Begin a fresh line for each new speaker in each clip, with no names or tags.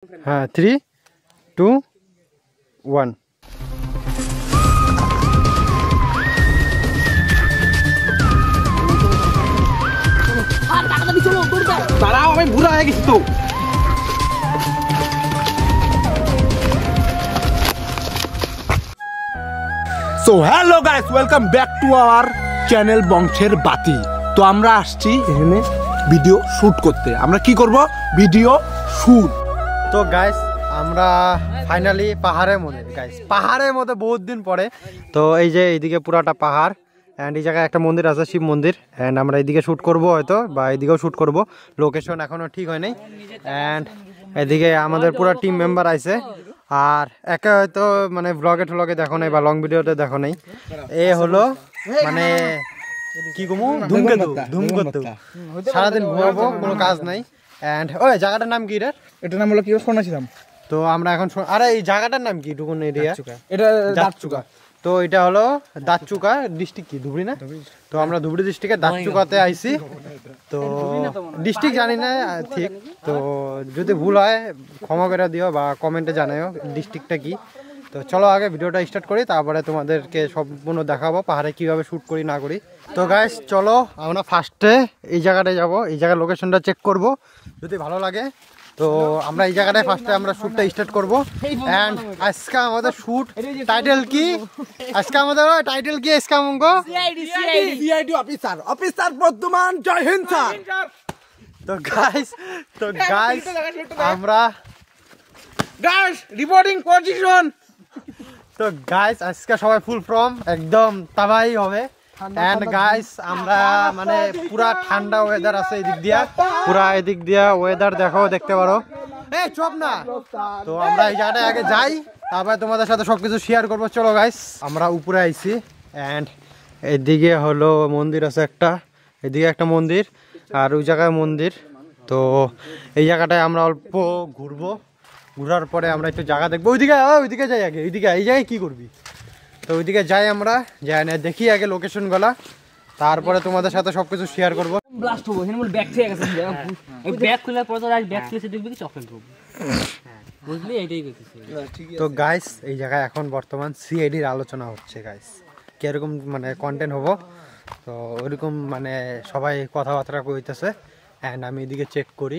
हाँ 3, 2, 1।
দাঁড়াও আমি বুড়া হয়ে গেছি তো। So hello guys, welcome back to our channel বংশের বাতি। তো আমরা আসছি এখানে ভিডিও শুট করতে। আমরা কি করব? Video shoot.
তো গাইস আমরা ফাইনালি পাহাড়ের মধ্যে, গাইস পাহাড়ের মধ্যে বহুত দিন পরে। তো এই যে এইদিকে পুরাটা পাহাড় অ্যান্ড এই জায়গায় একটা মন্দির আছে, শিব মন্দির। অ্যান্ড আমরা এইদিকে শ্যুট করব হয়তো, বা এইদিকেও শ্যুট করব। লোকেশন এখনও ঠিক হয় নাই। অ্যান্ড এদিকে আমাদের পুরো টিম মেম্বার আছে। আর একে হয়তো মানে ব্লগে দেখো নাই বা লং ভিডিওতে দেখো নাই। এ হলো মানে কি কমু ধূমকেতু। সারাদিন ঘুমাবো, কোনো কাজ নাই। অ্যান্ড ওই জায়গাটার নাম কি রে?
এটার নাম হলো কি শোনাছিলাম
তো আমরা এখন আরে এই জায়গাটার নাম কি টুকুন এরিয়া?
এটা দাঁতচুকা।
তো এটা হলো দাঁতচুকা ডিস্ট্রিক্ট। কি ধুবড়ি না? তো আমরা ধুবড়ি ডিস্ট্রিক্টের দাঁতচুকাতে আইছি। তো ডিস্ট্রিক্ট জানি না ঠিক, তো যদি ভুল হয় ক্ষমা করে দিও বা কমেন্টে জানাও ডিস্ট্রিক্টটা কি। তো চলো আগে ভিডিওটা স্টার্ট করি, তারপরে তোমাদেরকে সম্পূর্ণ দেখাবো পাহাড়ে কিভাবে শ্যুট করি না করি। তো গাইস চলো আমরা ফার্স্টে এই জায়গাটায় যাব, এই জায়গার লোকেশনটা চেক করব। যদি ভালো লাগে তো আমরা এই জায়গাটায় ফার্স্টে আমরা শ্যুটটা স্টার্ট করব। এন্ড আজকে আমাদের শ্যুট টাইটেল কি? আজকে আমাদের টাইটেল কি? আজকে আমগো
সিআইডি অফিসার বর্ধমান, জয় হিন্দ স্যার।
তো গাইস আমরা
গাইস রিপোর্টিং পজিশন।
তো গাইস আজকে সবাই ফুল ফর্ম একদম তাবাই হবে। এন্ড গাইস আমরা মানে পুরা ঠান্ডা ওয়েদার আছে এদিক দিয়া, পুরা এদিক দিয়া ওয়েদার দেখতে পারো। এই চুপ না। তো আমরা এই জায়গাটায় আগে যাই, তারপরে তোমাদের সাথে সবকিছু শেয়ার করবো। চলো গাইস আমরা উপরে আইছি। এন্ড এদিকে হলো মন্দির আছে একটা, এদিকে একটা মন্দির আর ওই জায়গায় মন্দির। তো এই জায়গাটায় আমরা অল্প ঘুরবো, ঘুরার পরে আমরা একটু জায়গা দেখবো। ওইদিকে যাই আগে, ওইদিকে এই জায়গায় কি করবি? তো ওইদিকে যাই, আমরা যাই না দেখি আগে লোকেশনগুলা, তারপরে তোমাদের সাথে সবকিছু শেয়ার করবো।
ব্লাস্ট হবো এখানে বল ব্যাক থেকে গেছে এই ব্যাক খোলার পর তো আজ ব্যাক খুলেছে দেখবি কি চকলেট খাবো, বুঝলি? এইটাই কইতেছি।
তো গাইস এই জায়গায় এখন বর্তমান সিআইডির আলোচনা হচ্ছে গাইস, কিরকম মানে কন্টেন্ট হবো। তো ওইরকম মানে সবাই কথাবার্তা কইতেছে। অ্যান্ড আমি এদিকে চেক করি,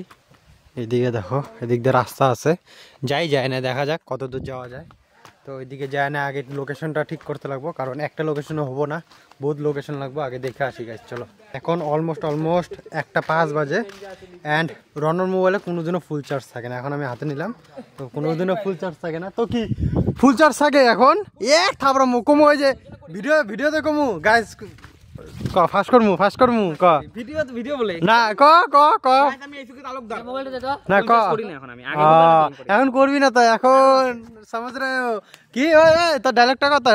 এইদিকে দেখো এদিক দিয়ে রাস্তা আছে, যায় না দেখা যাক কত দূর যাওয়া যায়। তো ওইদিকে যায় না, আগে লোকেশনটা ঠিক করতে লাগবো, কারণ একটা লোকেশনও হবো না, বহুত লোকেশন লাগবো। আগে দেখে আসি গাইস চলো। এখন অলমোস্ট 1:05 বাজে। অ্যান্ড রনর মোবাইলে কোনোদিনও ফুল চার্জ থাকে না, এখন আমি হাতে নিলাম। তো কোনোদিনও ফুল চার্জ থাকে না, তো কি ফুল চার্জ থাকে এখন এক থাপড়া কমু ওই যে ভিডিওতে কমু গাইস। ফাস্ট করমু ক
ভিডিও বলে
না ক
আমি এইসুকে তালুকদার মোবাইলটা দে তো
না ক
করি না এখন আমি আগে
এখন করবি না তো এখন समझ रहे हो কি ওই তো ডায়লগটা কত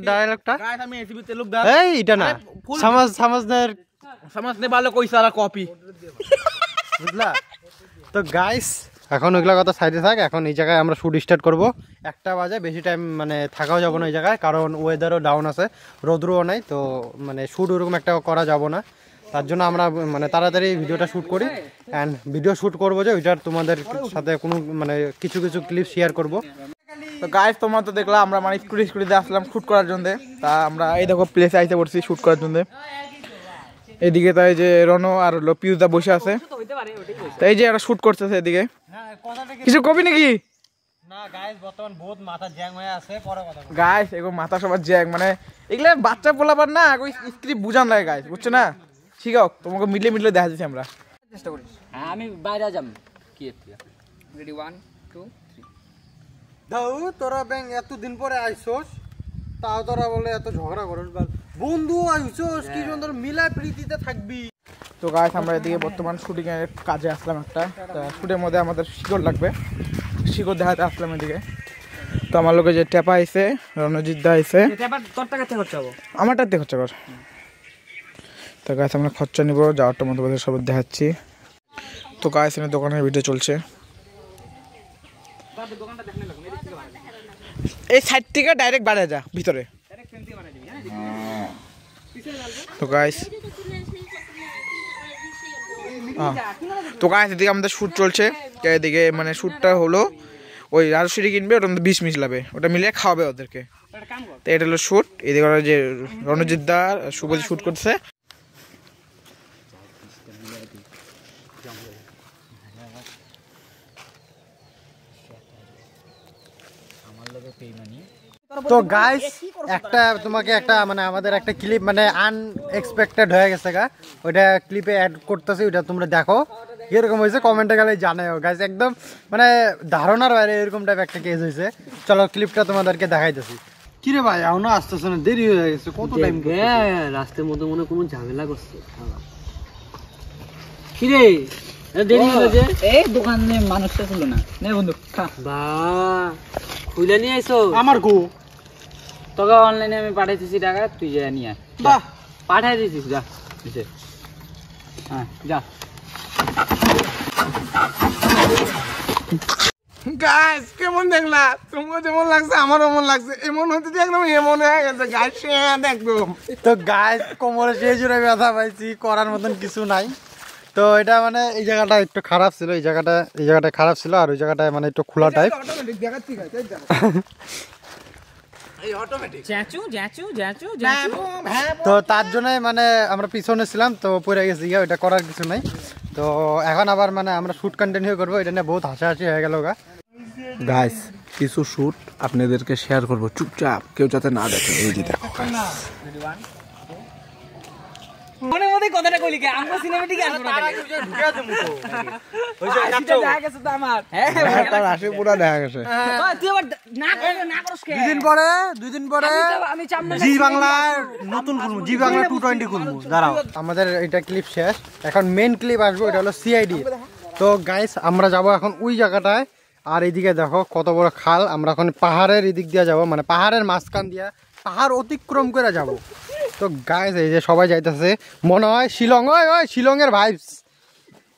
ডায়লগটা
গাইস আমি এসিবি তালুকদার।
এই এটা না
समझने वालों कोई सारा कॉपी
বুঝলা। তো গাইস এখন ওইগুলা কথা সাইডে থাক, এখন এই জায়গায় আমরা শুট স্টার্ট করবো। 1টা বাজে, বেশি টাইম মানে থাকাও যাবো না এই জায়গায়, কারণ ওয়েদারও ডাউন আছে, রোদ্রও নাই। তো মানে শ্যুট ওরকম একটা করা যাবো না, তার জন্য আমরা মানে তাড়াতাড়ি ভিডিওটা শ্যুট করি। অ্যান্ড ভিডিও শ্যুট করবো যে ওইটার তোমাদের সাথে কোনো মানে কিছু ক্লিপ শেয়ার করবো।
তো গাইস তোমরা তো দেখলা আমরা মানে স্কুটিতে আসলাম শুট করার জন্য। তা আমরা এই দেখো প্লেসে আইতে পড়ছি শুট করার জন্য। এদিকে তাই যে রনো আর পিউদা বসে আছে, তাই যে এরা শুট করতেছে এদিকে। কিছু কবি নাকি?
না গাইস বর্তমান বহুত মাথা জ্যাং হয়ে আছে, পরে কথা বলবো।
গাইস এগো মাথা সবার জ্যাং, মানে এগুলা বাচ্চা পোলাবার না, ওই স্ক্রিপ্ট বুঝান লাগে গাইস, বুঝছো না? শিখাও তোমাকে মিলে দেখা যাচ্ছে আমরা চেষ্টা করি।
হ্যাঁ আমি বাইরে যাব কি রেডি 1 2 3
দাও তোরা ব্যাং এতদিন পরে আইছস, তাও তোরা বলে এত ঝগড়া করস। বন্ধু আইছস কি সুন্দর মিলা প্রীতিতে থাকবি।
তো গাইস আমরা এদিকে বর্তমান শুটিং এর কাজে আসলাম একটা। শুটের মধ্যে আমাদের শিকড় লাগবে, শিকড় দেখাতে আসলাম এদিকে। তো আমার লোকে যে টেপা আইছে, রণজিৎ দা আইছে।
টেপা তোর টাকা থেকে খরচা হবে,
আমারটাতে খরচা কর। তো গাইস আমরা খরচা নিব, যাওয়ারটার মধ্যে সব দেখাচ্ছি। তো গাইস এখানে দোকানের ভিডিও চলছে, এই সাইড থেকে ডাইরেক্ট বাড়ে যা ভিতরে। তো গাইস এদিকে আমাদের শ্যুট চলছে, এদিকে মানে শ্যুটটা হলো ওই রাজস্বরী কিনবে, ওটার মধ্যে বিষ মিশলাবে, ওটা মিলিয়ে খাওয়াবে ওদেরকে। তো এটা হলো শ্যুট। এদিকে ওরা যে রণজিৎ দা শুভজিৎ শ্যুট করছে।
তো গাইস একটা তোমাকে একটা মানে আমাদের একটা ক্লিপ মানে আনএক্সপেক্টেড হয়ে গেছে গা, ওইটা ক্লিপে অ্যাড করতেছি, ওইটা তোমরা দেখো কিরকম হয়েছে কমেন্টে গেলে জানাও গাইস। একদম মানে ধারণার বাইরে এরকম টাইপ একটা কেস হয়েছে। চলো ক্লিপটা তোমাদেরকে দেখাইতেছি। কিরে ভাই এখনো আসতেছে না, দেরি হয়ে গেছে, কত টাইম?
রাস্তার মধ্যে মনে কোনো ঝামেলা করছে। কিরে দেরি হলো যে?
এই দোকানে মানুষটা ছিল না, নে বন্ধু খা।
বা খুলে নিয়ে আইছো?
আমার গো
তোকে অনলাইনে আমি পাঠাইতেছি টাকা, তুই যা নিয়ে আয়।
বাহ,
পাঠাই দিছিস? যা দিছে।
হ্যাঁ যা।
গাইস কেমন দেখলা? তোমার যেমন লাগছে আমারও মন লাগছে, এমন হতে একদম এমন হয়ে গেছে গাইস একদম।
তো গাইস কোমরে সেই জোরে ব্যথা পাইছি, করার মতন কিছু নাই। তো এটা মানে এই জায়গাটা একটু খারাপ ছিল, এই জায়গাটা খারাপ ছিল, আর ওই জায়গাটা মানে একটু খোলা টাইপ। তো তার জন্য মানে আমরা পিছনে ছিলাম, তো পড়ে গেছি গিয়ে, ওইটা করার কিছু নাই। তো এখন আবার মানে আমরা শুট কন্টিনিউ করবো, এটা নিয়ে বহুত হাসাহাসি হয়ে গেল গা।
গাইস কিছু শুট আপনাদেরকে শেয়ার করব, চুপচাপ কেউ যাতে না দেখে। এই যে দেখো
মনে মনে কথাটা কইলি কে? আমগো সিনেমেটিক আসবে না ওই যে দেখা গেছে তো আমার। হ্যাঁ
তার আসে পুরো দেখা গেছে।
তুই আবার না করস কে?
দুই দিন পরে
আমি চামড়া
জি বাংলার নতুন খুলবো, জি বাংলা 220 খুলবো। দাঁড়াও, আমাদের এটা ক্লিপ শেষ, এখন মেন ক্লিপ আসবো, এটা হলো সিআইডি। তো গাইস আমরা যাব এখন ওই জায়গাটায়, আর এইদিকে দেখো কত বড় খাল। আমরা এখন পাহাড়ের এদিক দিয়ে যাব, মানে পাহাড়ের মাঝখান দিয়ে পাহাড় অতিক্রম করে যাব। তো গাইস এই যে সবাই যাইতেছে, মনে হয় শিলং। ওই শিলংয়ের ভাইবস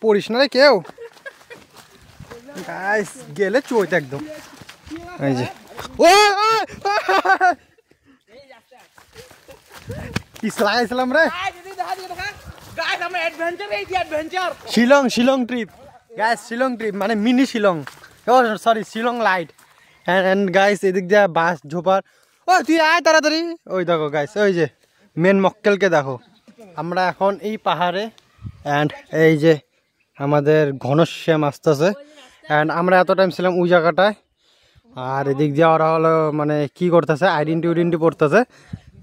পড়িস না রে কেউ। গাইস গেলে চোট একদম। এই যে পিস লাগাইছিলাম রে। Shillong trip guys, Shillong trip মানে mini Shillong, oh sorry Shillong light. And guys এদিক দিয়ে বাস ঝোপার। ও তুই আয় তাড়াতাড়ি। ওই দেখো গাইস, ওই যে মেন মক্কেলকে দেখো। আমরা এখন এই পাহাড়ে, অ্যান্ড এই যে আমাদের ঘনশ্যাম আসতেছে, অ্যান্ড আমরা এত টাইম ছিলাম ওই জায়গাটায়। আর এদিক দিয়ে ওরা হলো মানে কি করতেছে, আইডেন্টি পড়তেছে।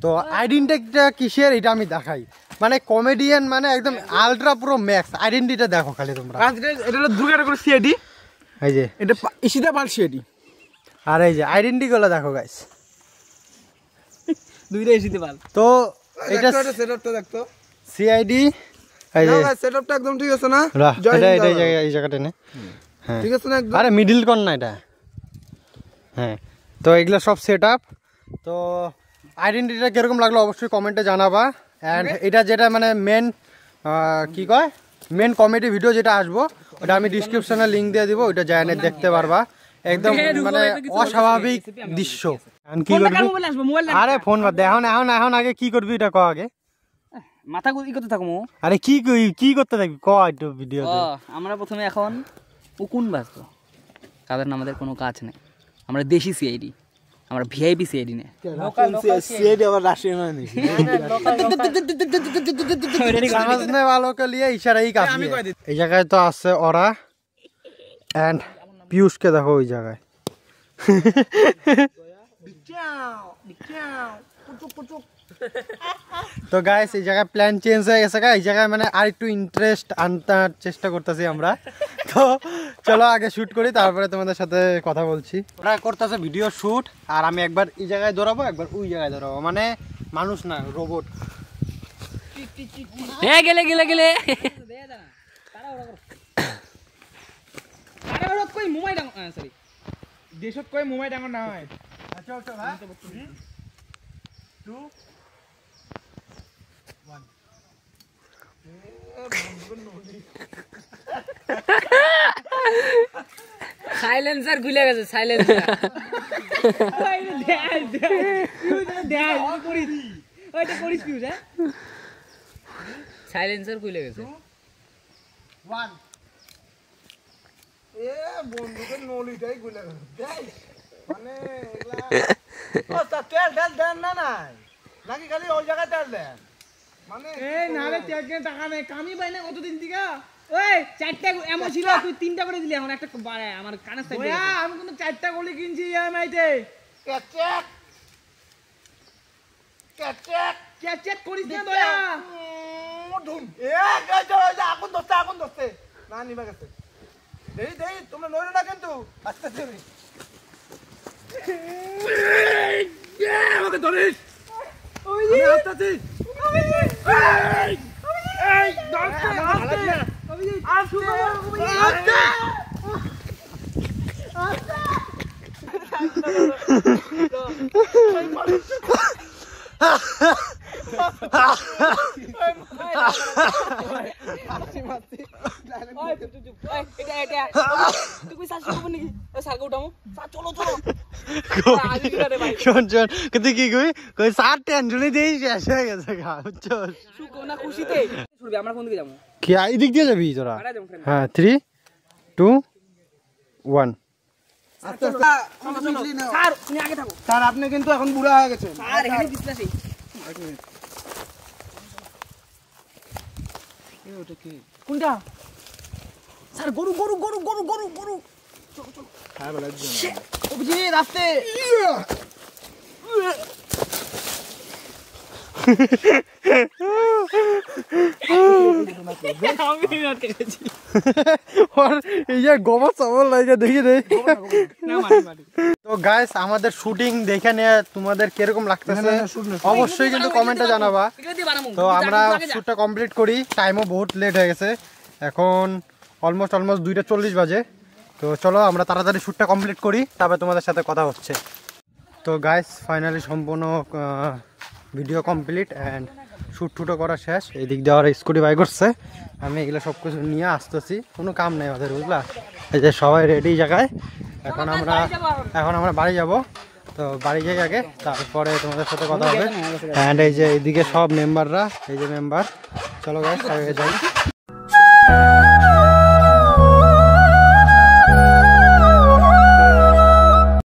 তো আইডেন্টিটা কিসের এটা আমি দেখাই, মানে কমেডিয়ান মানে একদম আলট্রা প্রো ম্যাক্স। আইডেন্টিটা দেখো খালি তোমরা।
এটা হলো দুর্গাটা করে সিআইডি,
এই যে
এটা ইসিদা পাল সিআইডি।
আর এই যে আইডেন্টি গুলো দেখো গাইস,
দুইটাই জিতে পাল।
তো এটা
সেটআপটা দেখতো
সিআইডি। এই যে
সেটআপটা একদম ঠিক আছে না?
এটা এই জায়গাটা নে। হ্যাঁ
ঠিক আছে না একদম?
আরে মিডল কর না এটা। হ্যাঁ তো এগুলো সব সেট আপ। তো আইডেন্টিটিটা কিরকম লাগলো অবশ্যই কমেন্টে জানাবা। অ্যান্ড এটা যেটা মানে মেন কি কয় মেন কমেডি ভিডিও যেটা আসবো, ওটা আমি ডিসক্রিপশনে লিঙ্ক দিয়ে দিব, ওইটা জায়গায় দেখতে পারবা। একদম মানে অস্বাভাবিক দৃশ্য। কি করবি? আরে ফোন বাদ দে, এখন আগে কি করবি এটা ক আগে।
মাথা ই করতে থাকবো।
আরে কি করতে থাকবি ক একটু ভিডিও।
আমরা প্রথমে এখন উকুন বাজবো, কাদের আমাদের কোনো কাজ নেই। আমরা দেশি সিআইডি, আমরা ভিআইপি সিআইডি নেই।
সিআইডি আবার রাশিয়ান হয় নাকি?
समझने वालों के लिए इशारा ही काफी है। এই জায়গায় তো আছে ওরা, এন্ড পিয়ুষকে দেখো ওই জায়গায়। তো গাইস এই জায়গায় প্ল্যান চেঞ্জ হয়ে গেছে, এই জায়গায় মানে আর একটু ইন্টারেস্ট আনতে চেষ্টা করতেছি আমরা। তো চলো আগে শুট করি, তারপরে তোমাদের সাথে কথা বলছি। ওরা করতেছে ভিডিও শুট, আর আমি একবার এই জায়গায় দৌড়াবো, একবার ওই জায়গায় দৌড়াবো, মানে মানুষ না রোবট।
গেলে
দেশত কই মুম্বাই ডাঙৰ নহয়।
আচ্ছা চল হ্যাঁ 3 2 1
সাইলেন্সার খুলে গেছে, সাইলেন্সার। সাইলেন্সার খুলে গেছে।
1
এ বন্ধুদের নলিটাই গুলে দেই মানে ও তা তেল দেন না নাই নাকি খালি ওই জায়গায় তেল দেন মানে এই না রে তেল টাকা নেই কামি পাই না কতদিন থেকে
ওই চারটা এমন ছিল তুই তিনটা করে দিলি এখন একটা আমার কানে সাইড
ওয়া আমি কিন্তু চারটা গলি কিনছি ইএমআই তে ক্যাচেক করিস না দয়া ধুম এ গাজো আগুন দস্তে না নিবা গেছে দেই তোমরা নইরো না কিন্তু আস্তে আস্তে আমাকে ধরিস ওই যে আস্তে এই দস্তে
শোন তুই কি কই কই সার টেনশনই দেই শেষ হয়ে গেছে গা বুঝছো
খুশিতে আমরা কোন দিকে যাবো
কি এদিক দিয়ে যাবি তোরা হ্যাঁ 3 2 1
স্যার তুমি আগে থাকো
স্যার আপনি কিন্তু এখন বুড়া হয়ে গেছেন
স্যার এখানে বিশ্লেষী কোনটা স্যার গরু অভিজিৎ আসতে
গোবর সবল লাগে দেখি দে তো গাইস আমাদের শুটিং দেখে নিয়ে তোমাদের কিরকম লাগতেছে অবশ্যই কিন্তু কমেন্টে জানাবা তো আমরা শুটটা কমপ্লিট করি টাইমও বহুত লেট হয়ে গেছে এখন অলমোস্ট 2:40 বাজে তো চলো আমরা তাড়াতাড়ি শুটটা কমপ্লিট করি তারপরে তোমাদের সাথে কথা হচ্ছে তো গাইস ফাইনালি সম্পূর্ণ ভিডিও কমপ্লিট অ্যান্ড শ্যুট করা শেষ এই দিক দিয়ে ওরা স্কুটি বাই করছে আমি এগুলো সব কিছু নিয়ে আসতেছি কোনো কাম নেই ওদের বুঝলা এই যে সবাই রেডি জায়গায় এখন আমরা বাড়ি যাব তো বাড়ি যাই আগে তারপরে তোমাদের সাথে কথা হবে অ্যান্ড এই যে এইদিকে সব মেম্বাররা এই যে মেম্বার চলো গাইস আগে যাই